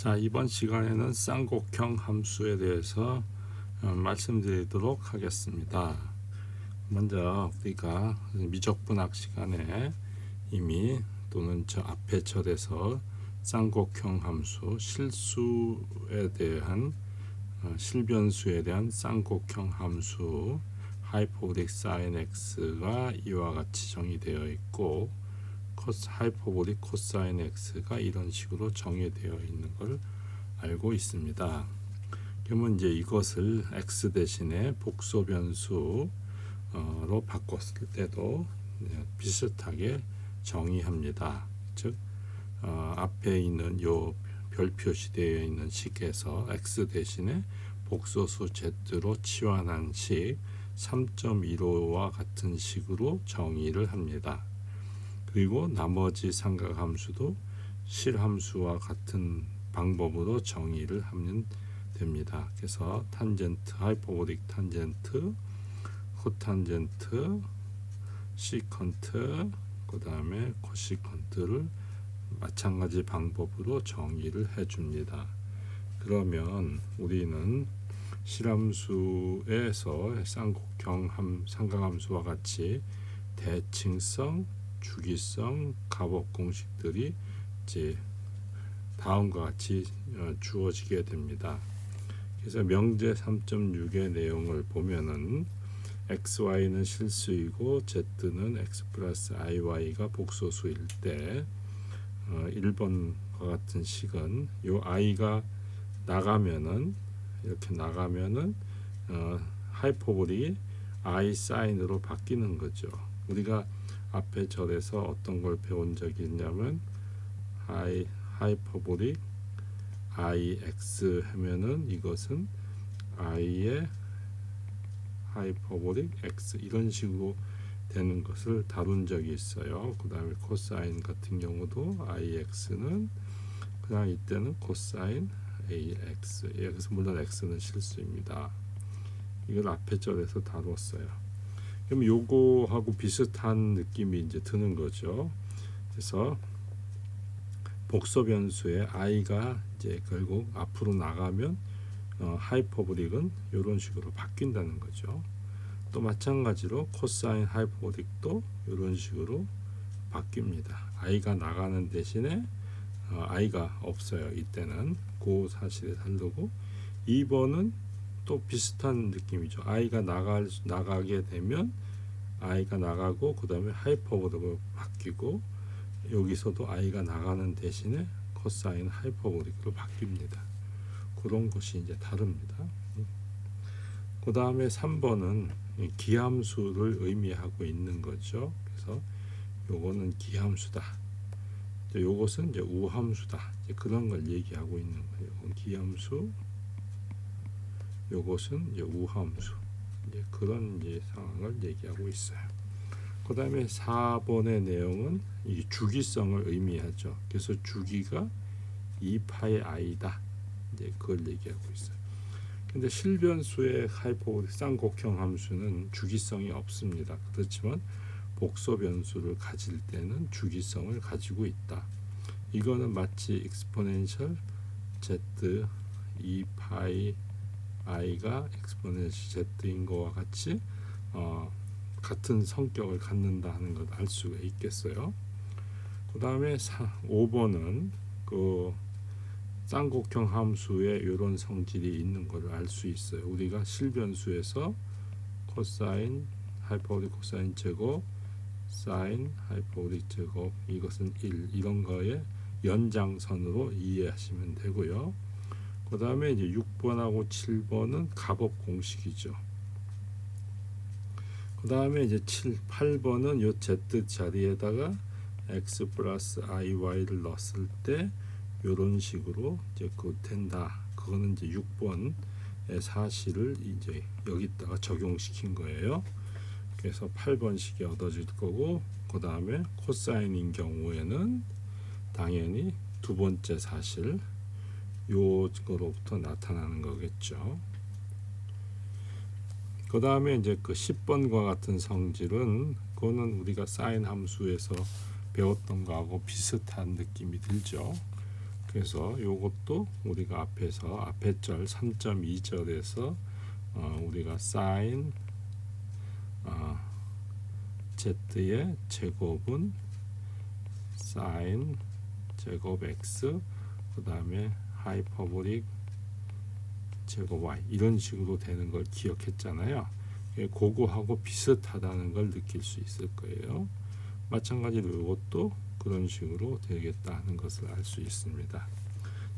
자, 이번 시간에는 쌍곡형 함수에 대해서 말씀드리도록 하겠습니다. 먼저 우리가 미적분학 시간에 이미 또는 저 앞에 절에서 쌍곡형 함수 실수에 대한 실변수에 대한 쌍곡형 함수 하이퍼보릭 사인 x가 이와 같이 정의되어 있고 하이퍼보릭 코사인 x가 이런 식으로 정의되어 있는 걸 알고 있습니다. 그러면 이제 이것을 x 대신에 복소 변수로 바꿨을 때도 비슷하게 정의합니다. 즉 앞에 있는 요 별 표시되어 있는 식에서 x 대신에 복소수 z로 치환한 식 3.15와 같은 식으로 정의를 합니다. 그리고 나머지 삼각함수도 실함수와 같은 방법으로 정의를 하면 됩니다. 그래서 탄젠트, 하이퍼보릭 탄젠트, 코탄젠트, 시컨트, 그 다음에 코시컨트를 마찬가지 방법으로 정의를 해줍니다. 그러면 우리는 실함수에서 쌍곡형 삼각함수와 같이 대칭성, 주기성, 값업 공식들이 이제 다음과 같이 주어지게 됩니다. 그래서 명제 3.6의 내용을 보면은 xy는 실수이고 z는 x 플러스 iy가 복소수일 때 1번과 같은 식은 요 i가 나가면은 이렇게 나가면은 하이퍼볼이 i 사인으로 바뀌는 거죠. 우리가 앞에 절에서 어떤 걸 배운 적이 있냐면 하이퍼보릭 ix 하면은 이것은 i의 하이퍼보릭 x 이런 식으로 되는 것을 다룬 적이 있어요. 그 다음에 코사인 같은 경우도 ix는 그냥 이때는 코사인 ax. 여기서 물론 x는 실수입니다. 이걸 앞에 절에서 다뤘어요. 그럼 요거하고 비슷한 느낌이 이제 드는 거죠. 그래서 복소 변수의 i가 이제 결국 앞으로 나가면 하이퍼보릭은 이런 식으로 바뀐다는 거죠. 또 마찬가지로 코사인 하이퍼보릭도 이런 식으로 바뀝니다. i가 나가는 대신에 i가 없어요. 이때는 그 사실에 다르고 2번은 또 비슷한 느낌이죠. i가 나가게 되면 i가 나가고 그 다음에 하이퍼보릭으로 바뀌고 여기서도 i가 나가는 대신에 코사인 하이퍼보릭으로 바뀝니다. 그런 것이 이제 다릅니다. 그 다음에 3번은 기함수를 의미하고 있는 거죠. 그래서 요거는 기함수다. 요것은 이제 우함수다. 이제 그런 걸 얘기하고 있는 거예요. 기함수, 요것은 이제 우함수. 이제 그런 이제 상황을 얘기하고 있어요. 그 다음에 4번의 내용은 이 주기성을 의미하죠. 그래서 주기가 2파이 i다. 이제 그걸 얘기하고 있어요. 근데 실변수의 하이퍼보릭 쌍곡형 함수는 주기성이 없습니다. 그렇지만 복소 변수를 가질 때는 주기성을 가지고 있다. 이거는 마치 exponential z 2파이 i가 exponential z인 거와 같이 같은 성격을 갖는다 하는 걸 알 수가 있겠어요. 그 다음에 5번은 그 쌍곡형 함수에 이런 성질이 있는 것을 알 수 있어요. 우리가 실변수에서 코사인 하이퍼보릭 코사인 제곱 사인 하이퍼보릭 제곱 이것은 1 이런 거에 연장선으로 이해하시면 되고요. 그 다음에 이제 6번하고 7번은 값업 공식이죠. 그 다음에 이제 8번은 요 z 자리에다가 x 플러스 iy를 넣었을 때 이런 식으로 이제 그 된다. 그거는 이제 6번의 사실을 이제 여기다가 적용시킨 거예요. 그래서 8번식이 얻어질 거고, 그 다음에 코사인인 경우에는 당연히 두 번째 사실 요거로부터 나타나는 거겠죠. 그 다음에 이제 그 10번과 같은 성질은 그거는 우리가 사인 함수에서 배웠던 거하고 비슷한 느낌이 들죠. 그래서 요것도 우리가 앞에서 앞에 절 3.2절에서 우리가 sin z의 제곱은 sin 제곱 x 그 다음에 하이퍼보릭 제곱 y 이런 식으로 되는 걸 기억했잖아요. 그거하고 비슷하다는 걸 느낄 수 있을 거예요. 마찬가지로 이것도 그런 식으로 되겠다 하는 것을 알 수 있습니다.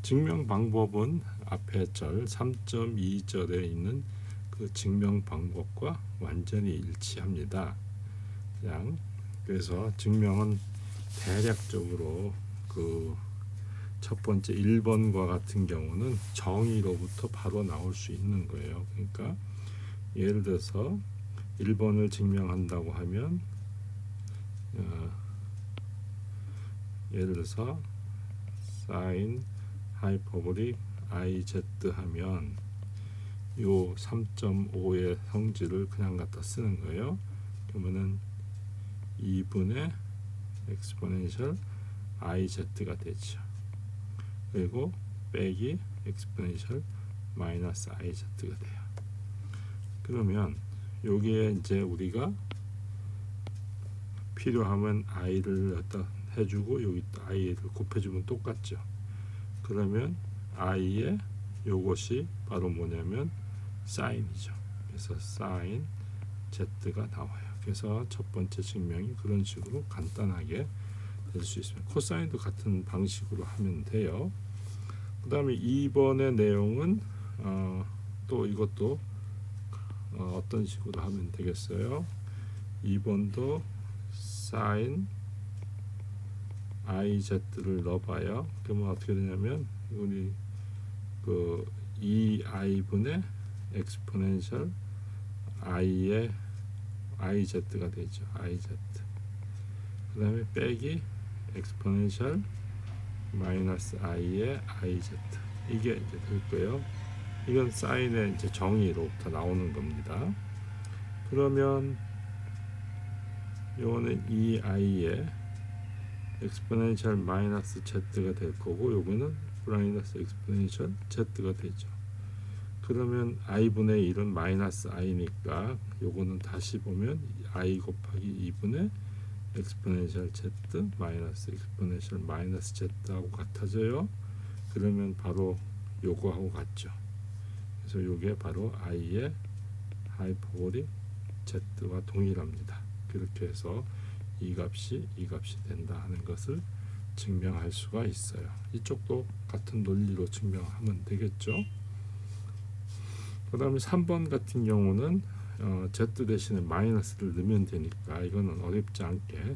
증명 방법은 앞에 절 3.2절에 있는 그 증명 방법과 완전히 일치합니다. 그래서 증명은 대략적으로 그 첫 번째 1번과 같은 경우는 정의로부터 바로 나올 수 있는 거예요. 그러니까 예를 들어서 1번을 증명한다고 하면 예를 들어서 sin 하이퍼보릭 iz 하면 요 3.5의 성질을 그냥 갖다 쓰는 거예요. 그러면은 2분의 엑스포넨셜 iz가 되죠. 그리고 빼기 엑스포넨셜 마이너스 iz가 돼요. 그러면 여기에 이제 우리가 필요하면 i를 갖다 해주고 여기 또 i를 곱해주면 똑같죠. 그러면 i의 요것이 바로 뭐냐면 sign이죠. 그래서 sin z가 나와요. 그래서 첫 번째 증명이 그런 식으로 간단하게 될 수 있습니다. 코사인도 같은 방식으로 하면 돼요. 그 다음에 2번의 내용은 또 이것도 어떤 식으로 하면 되겠어요. 2번도 sin iz를 넣어봐요. 그러면 어떻게 되냐면 우리 그 2i분의 엑스포넨셜 i의 iz가 되죠. iz. 그 다음에 빼기 엑스포넨셜 마이너스 i의 iz. 이게 이제 될 거예요. 이건 사인의 이제 정의로부터 나오는 겁니다. 그러면 요거는 2i의 엑스포넨셜 마이너스 z가 될 거고 요거는 마이너스 엑스포넨셜 z가 되죠. 그러면 i분의 1은 마이너스 i니까 요거는 다시 보면 i 곱하기 2분의 엑스포넨셜 z 마이너스 엑스포넨셜 마이너스 z하고 같아져요. 그러면 바로 요거하고 같죠. 그래서 요게 바로 i의 하이퍼보릭 z와 동일합니다. 그렇게 해서 이 값이 된다 하는 것을 증명할 수가 있어요. 이쪽도 같은 논리로 증명하면 되겠죠. 그 다음에 3번 같은 경우는 z 대신에 마이너스를 넣으면 되니까 이거는 어렵지 않게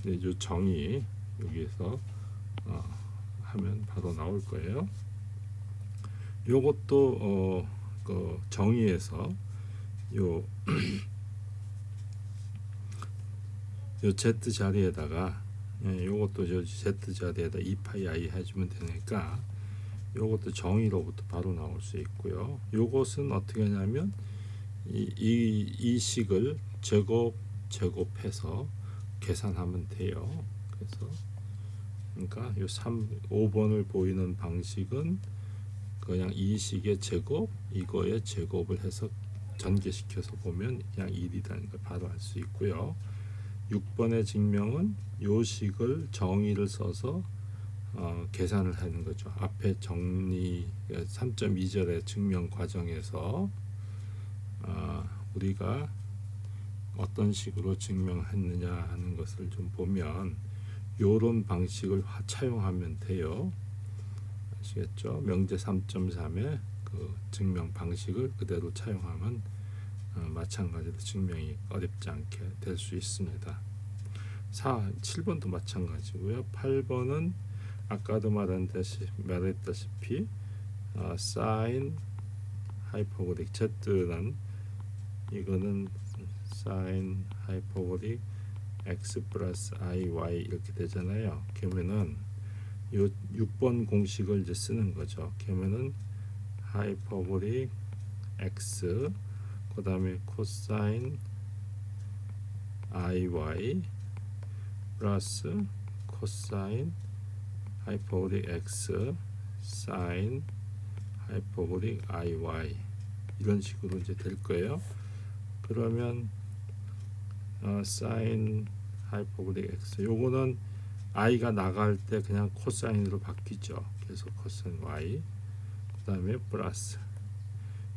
이 정의 여기에서 하면 바로 나올 거예요. 요것도 그 정의에서 요 z 자리에다가 요것도 저 z 자리에다 2파이 i 해주면 되니까 요것도 정의로부터 바로 나올 수 있고요. 요것은 어떻게 하냐면 이 식을 제곱해서 계산하면 돼요. 그래서 그러니까 요 5번을 보이는 방식은 그냥 이 식의 제곱 이거의 제곱을 해서 전개시켜서 보면 그냥 1이라는 걸 바로 알 수 있고요. 6번의 증명은 요 식을 정의를 써서 계산을 하는 거죠. 앞에 정리 3.2절의 증명 과정에서 우리가 어떤 식으로 증명했느냐 하는 것을 좀 보면 요런 방식을 차용하면 돼요. 아시겠죠? 명제 3.3의 그 증명 방식을 그대로 차용하면 마찬가지로 증명이 어렵지 않게 될 수 있습니다. 7번도 마찬가지고요. 8번은 아까도 말했다시피 sin 하이퍼보릭 z는 이거는 sin 하이퍼보릭 x 플러스 iy 이렇게 되잖아요. 그러면은 요 6번 공식을 이제 쓰는 거죠. 그러면은 하이퍼보릭 x 그 다음에 코사인 iy 플러스 코사인 하이퍼보릭 x 사인 하이퍼보릭 iy 이런 식으로 이제 될 거예요. 그러면 사인 하이퍼보릭 x 요거는 i가 나갈 때 그냥 코사인으로 바뀌죠. 그래서 코사인 y 그 다음에 플러스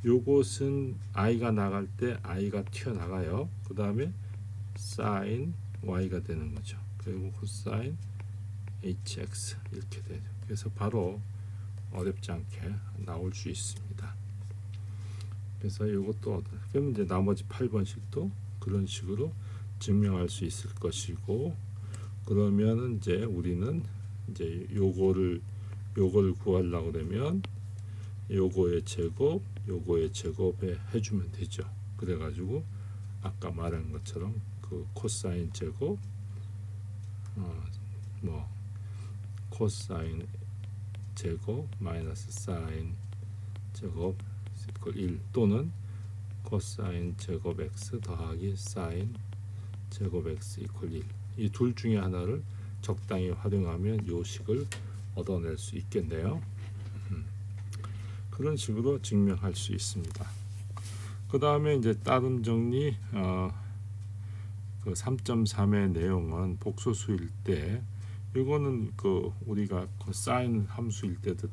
요것은 i가 나갈 때 i가 튀어나가요. 그 다음에 사인 y가 되는 거죠. 그리고 코사인 hx 이렇게 되죠. 그래서 바로 어렵지 않게 나올 수 있습니다. 그래서 이것도 그러면 이제 나머지 8번씩도 그런 식으로 증명할 수 있을 것이고, 그러면은 이제 우리는 이제 요거를 구하려고 그러면 요거의 제곱에 해주면 되죠. 그래가지고 아까 말한 것처럼 그 코사인 제곱 뭐 코사인 제곱 마이너스 사인 제곱 이퀄 1 또는 코사인 제곱 x 더하기 사인 제곱 x 이퀄 1 이 둘 중에 하나를 적당히 활용하면 요 식을 얻어낼 수 있겠네요. 그런 식으로 증명할 수 있습니다. 그 다음에 이제 따름 정리 그 3.3의 내용은 복소수일 때 이거는 그 우리가 그 사인 함수일 때도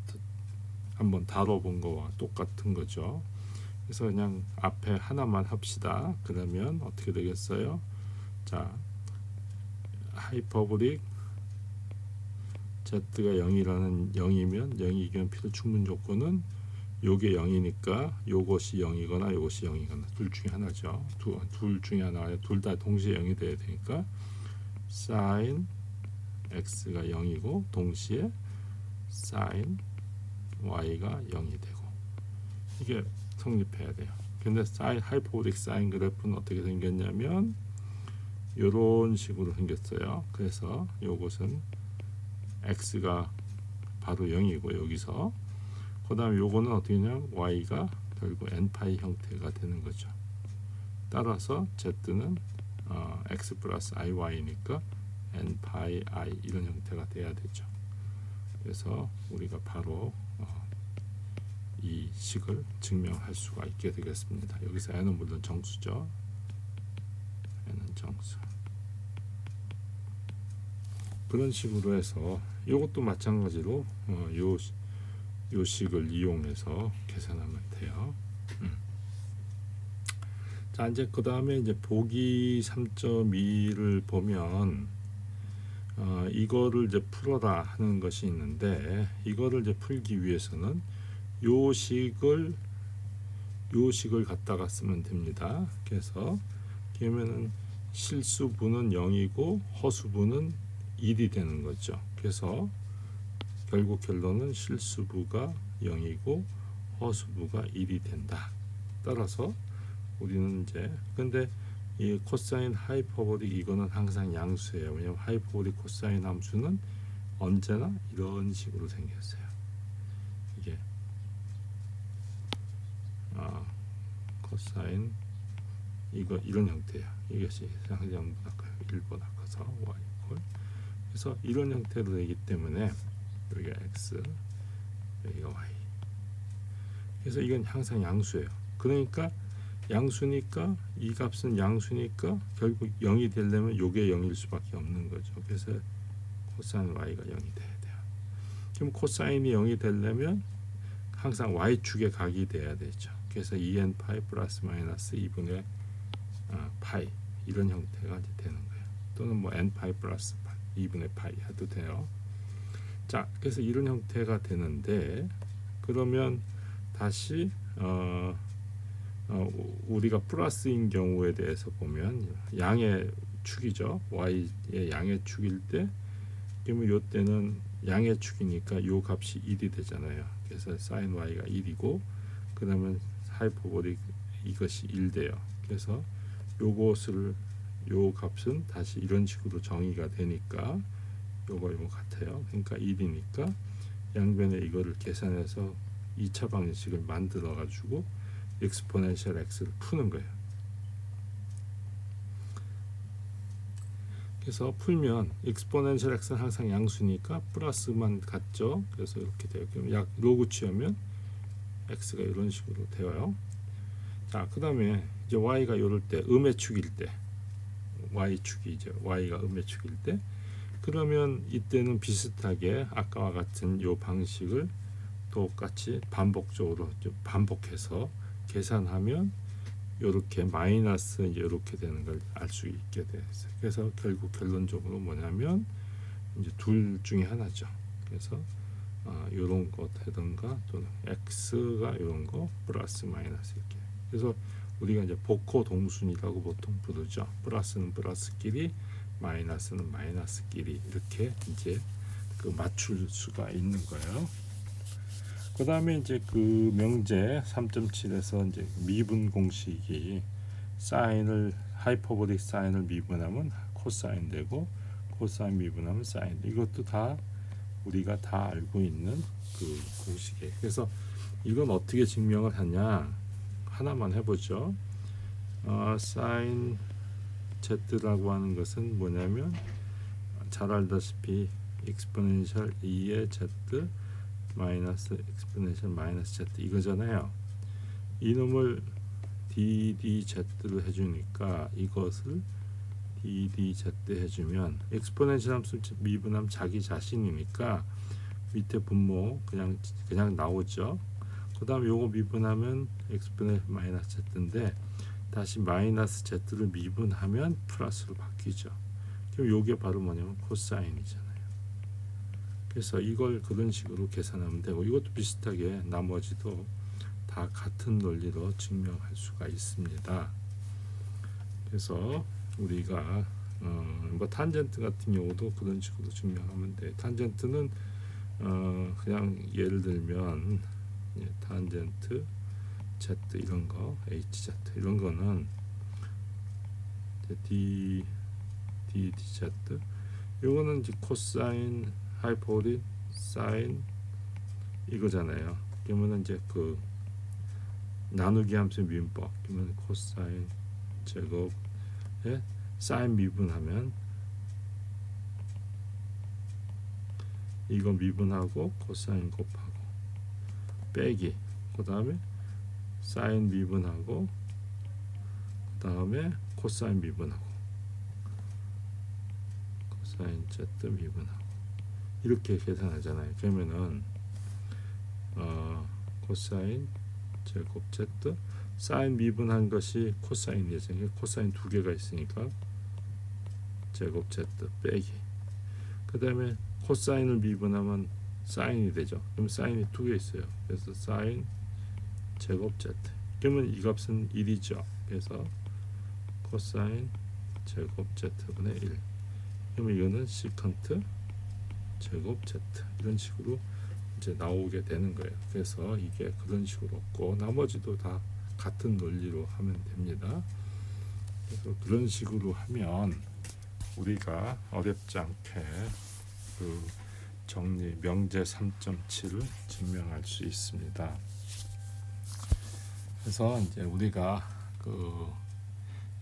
한번 다뤄본 거와 똑같은 거죠. 그래서 그냥 앞에 하나만 합시다. 그러면 어떻게 되겠어요? 자, 하이퍼보릭 z가 0이면 0이면 필요 충분 조건은 요게 0이니까 요것이 0이거나 요것이 0이거나 둘 중에 하나죠. 둘 중에 하나, 둘 다 동시에 0이 돼야 되니까 sin x가 0이고 동시에 sin y가 0이 되고 이게 성립해야 돼요. 근데 하이퍼보릭 사인 그래프는 어떻게 생겼냐면 이런 식으로 생겼어요. 그래서 요것은 x가 바로 0이고 여기서 그 다음에 요거는 어떻게 되냐면 y가 결국 n파이 형태가 되는 거죠. 따라서 z는 x 플러스 iy니까 n파이 i 이런 형태가 돼야 되죠. 그래서 우리가 바로 이 식을 증명할 수가 있게 되겠습니다. 여기서 n은 물론 정수죠. n은 정수. 그런 식으로 해서 이것도 마찬가지로 요 식을 이용해서 계산하면 돼요. 자, 이제 그 다음에 이제 보기 3.2를 보면 이거를 이제 풀어라 하는 것이 있는데 이거를 이제 풀기 위해서는 요 식을 갖다가 쓰면 됩니다. 그래서 그러면은 실수분은 0이고 허수분은 1이 되는 거죠. 그래서 결국 결론은 실수부가 0이고 허수부가 1이 된다. 따라서 우리는 이제 근데 이 코사인 하이퍼보릭 이거는 항상 양수예요. 왜냐하면 하이퍼보릭 코사인 함수는 언제나 이런 식으로 생겼어요. 이게 코사인 이거 이런 형태예요. 이것이 상대형보다 1보다 커서 y 이퀄. 그래서 이런 형태로 되기 때문에 여기가 x, 여기가 y. 그래서 이건 항상 양수예요. 그러니까 양수니까 이 값은 양수니까 결국 0이 되려면 요게 0일 수밖에 없는 거죠. 그래서 코사인 y가 0이 돼야 돼요. 그럼 코사인이 0이 되려면 항상 y축의 각이 돼야 되죠. 그래서 2n 파이 플러스 마이너스 2분의 파이 이런 형태가 이제 되는 거예요. 또는 뭐 n 파이 플러스 2분의 파이 해도 돼요. 자, 그래서 이런 형태가 되는데 그러면 다시 우리가 플러스인 경우에 대해서 보면 양의 축이죠. y의 양의 축일 때 그러면 요 때는 양의 축이니까 요 값이 1이 되잖아요. 그래서 sin y가 1이고 그러면 하이퍼보릭 이것이 1 돼요. 그래서 요것을 요 값은 다시 이런 식으로 정의가 되니까 요거 같아요. 그러니까 1이니까 양변에 이거를 계산해서 2차 방식을 만들어 가지고 exponential x를 푸는 거예요. 그래서 풀면 exponential x는 항상 양수니까 플러스만 같죠. 그래서 이렇게 돼요. 그럼 약 로그 취하면 x가 이런 식으로 되어요. 자, 그 다음에 이제 y가 이럴 때 음의 축일 때, y축이 이제 y가 음의 축일 때, 그러면 이때는 비슷하게 아까와 같은 요 방식을 똑같이 반복적으로 좀 반복해서 계산하면 이렇게 마이너스 이제 이렇게 되는 걸 알 수 있게 됐어요. 그래서 결국 결론적으로 뭐냐면 이제 둘 중에 하나죠. 그래서 이런 것 하든가 또는 x가 이런 거 플러스 마이너스 이렇게. 그래서 우리가 이제 복호 동순이라고 보통 부르죠. 플러스는 플러스끼리, 마이너스는 마이너스끼리 이렇게 이제 그 맞출 수가 있는 거예요. 그 다음에 이제 그 명제 3.7에서 이제 미분 공식이 사인을 하이퍼보릭 사인을 미분하면 코사인 되고 코사인 미분하면 사인. 이것도 다 우리가 다 알고 있는 그 공식이에요. 그래서 이건 어떻게 증명을 하냐 하나만 해보죠. 사인 z라고 하는 것은 뭐냐면 잘 알다시피 exponential 2의 z 마이너스 exponential 마이너스 z 이거잖아요. 이놈을 ddz로 해주니까 이것을 ddz 해주면 exponential 함수 미분하면 자기 자신이니까 밑에 분모 그냥 나오죠. 그 다음 요거 미분하면 exponential 마이너스 z인데 다시 마이너스 z를 미분하면 플러스로 바뀌죠. 그럼 요게 바로 뭐냐면 코사인이잖아요. 그래서 이걸 그런 식으로 계산하면 되고 이것도 비슷하게 나머지도 다 같은 논리로 증명할 수가 있습니다. 그래서 우리가 뭐 탄젠트 같은 경우도 그런 식으로 증명하면 돼. 탄젠트는 그냥 예를 들면 탄젠트 z 이런 거 hz 이런 거는 ddz 요거는 이제 코사인 하이퍼보릭 사인 이거잖아요. 그러면 이제 그 나누기 함수 미분법 그러면 코사인 제곱에 사인 미분하면 이거 미분하고 코사인 곱하고 빼기 그 다음에 사인 미분하고 그 다음에 코사인 미분하고 코사인 z 미분하고 이렇게 계산하잖아요. 그러면은 코사인 제곱 z 사인 미분한 것이 코사인이죠. 코사인 두 개가 있으니까 제곱 z 빼기 그 다음에 코사인을 미분하면 사인이 되죠. 그럼 사인이 두 개 있어요. 그래서 사인 제곱 z 그러면 이 값은 1이죠. 그래서 코사인 제곱 z분의 1 그러면 이거는 시컨트 제곱 z 이런 식으로 이제 나오게 되는 거예요. 그래서 이게 그런 식으로 없고 나머지도 다 같은 논리로 하면 됩니다. 그래서 그런 식으로 하면 우리가 어렵지 않게 그 정리 명제 3.7을 증명할 수 있습니다. 그래서 이제 우리가 그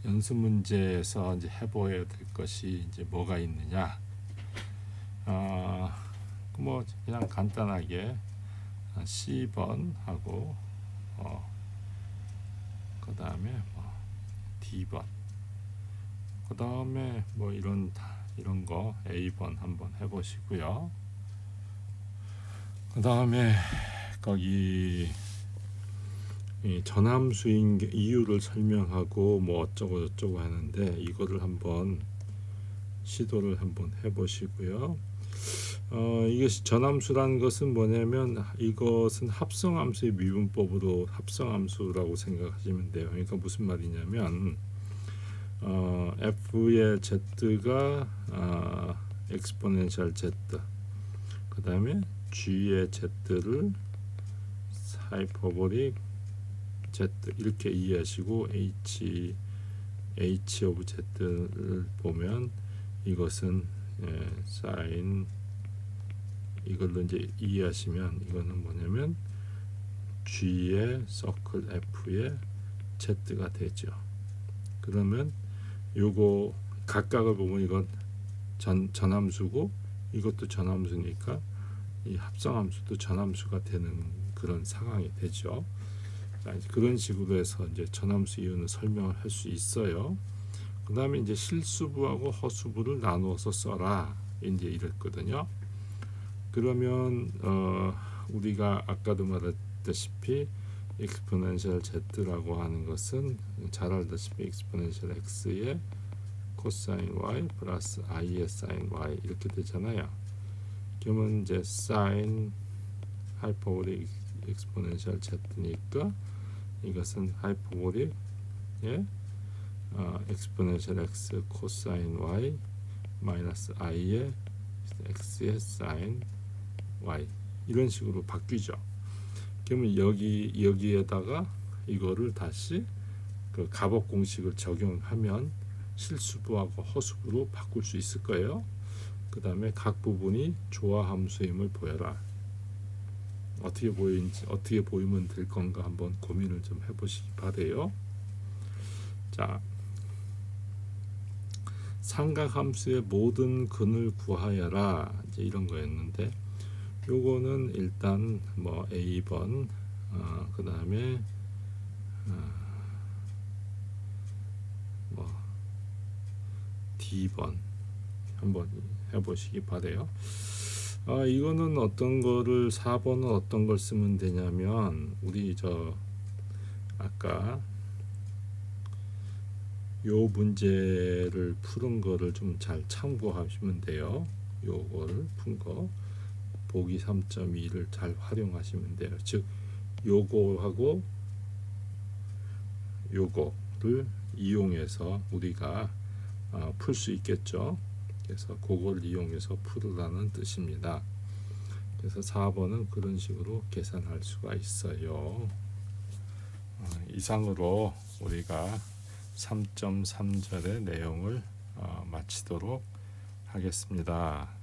연습 문제에서 이제 해보아야 될 것이 이제 뭐가 있느냐? 뭐 그냥 간단하게 C번 하고 그 다음에 뭐 D번 그 다음에 뭐 이런 거 A번 한번 해보시고요. 그 다음에 거기 이 전함수인 이유를 설명하고 뭐 어쩌고 저쩌고 하는데 이거를 한번 시도를 한번 해보시고요. 이것이 전함수라는 것은 뭐냐면 이것은 합성함수의 미분법으로 합성함수라고 생각하시면 돼요. 그러니까 무슨 말이냐면 f의 z가 exponential z 그 다음에 g의 z를 하이퍼보릭 z 이렇게 이해하시고 h of z를 보면 이것은 사인 이걸로 이제 이해하시면 이거는 뭐냐면 g의 서클 f의 z가 되죠. 그러면 요거 각각을 보면 이건 전함수고 이것도 전함수니까 이 합성함수도 전함수가 되는 그런 상황이 되죠. 자, 이제 그런 식으로 해서 이제 전함수 이유는 설명을 할 수 있어요. 그 다음에 이제 실수부하고 허수부를 나누어서 써라 이제 이랬거든요. 그러면 우리가 아까도 말했다시피 exponential z라고 하는 것은 잘 알다시피 exponential x의 코사인 y 플러스 i의 사인 y 이렇게 되잖아요. 그러면 이제 사인 하이퍼보릭 exponential z니까 이것은 하이퍼보릭 exponential x 코사인 y 마이너스 i의 x의 사인 y 이런 식으로 바뀌죠. 그러면 여기에다가 이거를 다시 그 값업 공식을 적용하면 실수부하고 허수부로 바꿀 수 있을 거예요. 그 다음에 각 부분이 조화 함수임을 보여라. 어떻게 보이면 될 건가 한번 고민을 좀 해보시기 바래요. 자, 삼각함수의 모든 근을 구하여라 이제 이런 거였는데 요거는 일단 뭐 A번 그 다음에 뭐 D번 한번 해보시기 바래요. 이거는 어떤 거를 4번은 어떤 걸 쓰면 되냐면 우리 아까 요 문제를 푸는 거를 좀 잘 참고하시면 돼요. 요거를 푼 거 보기 3.2를 잘 활용하시면 돼요. 즉 요거하고 요거를 이용해서 우리가 풀 수 있겠죠. 그래서 그걸 이용해서 풀으라는 뜻입니다. 그래서 4번은 그런 식으로 계산할 수가 있어요. 이상으로 우리가 3.3절의 내용을 마치도록 하겠습니다.